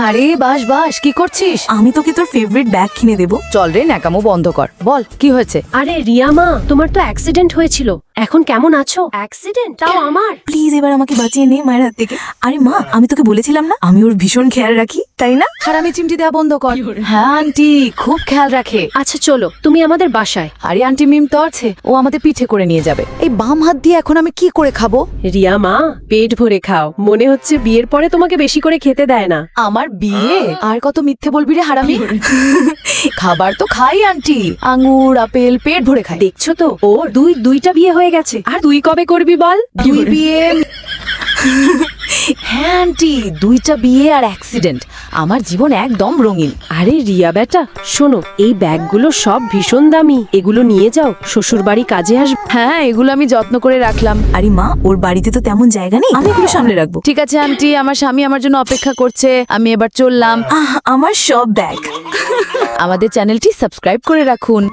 আরে বাস বাস, কি করছিস? আমি তোকে তোর ফেভারিট ব্যাগ কিনে দেবো। চল রে, ন্যাকামো বন্ধ কর। বল কি হয়েছে? আরে রিয়া মা, তোমার তো অ্যাক্সিডেন্ট হয়েছিল, এখন কেমন আছো? অ্যাক্সিডেন্ট তাও আমার? প্লিজ এবার আমাকে বাঁচিয়ে নে মায়ের হাত থেকে। আরে মা, আমি তোকে বলেছিলাম না আমি ওর ভীষণ খেয়াল রাখি, তাই না? হারামি চিমটি দেওয়া বন্ধ কর। হ্যাঁ আন্টি খুব খেয়াল রাখে। আচ্ছা চলো তুমি আমাদের বাসায়। আরে আন্টি মিম তো আছে, ও আমাদের পিঠে করে নিয়ে যাবে। এই বাম হাত দিয়ে এখন আমি কি করে খাবো? রিয়া মা, পেট ভরে খাও, মনে হচ্ছে বিয়ের পরে তোমাকে বেশি করে খেতে দেয় না। আমার বিয়ে? আর কত মিথ্যে বলবি রে হারামি। খাবার তো খাই আন্টি, আঙ্গুর আপেল পেট ভরে খাই। দেখছো তো ওর দুইটা বিয়ে হয়ে গেছে, আর তুই কবে করবি বল? 2 বিয়ে? হ্যাঁ আন্টি, 2টা বিয়ে আর অ্যাক্সিডেন্ট। আমার জীবন একদম রঙিন। আরে রিয়া বেটা, শোনো, এই ব্যাগগুলো সব ভীষণ দামি, এগুলো নিয়ে যাও, শ্বশুর বাড়ি কাজে আসবে। হ্যাঁ এগুলো আমি যত্ন করে রাখলাম। আরে মা, ওর বাড়িতে তো তেমন জায়গা নেই, আমি এগুলো সামলে রাখবো। ঠিক আছে আন্টি, আমার স্বামী আমার জন্য অপেক্ষা করছে, আমি এবার চললাম। আমার সব ব্যাগ। আমাদের চ্যানেলটি সাবস্ক্রাইব করে রাখুন।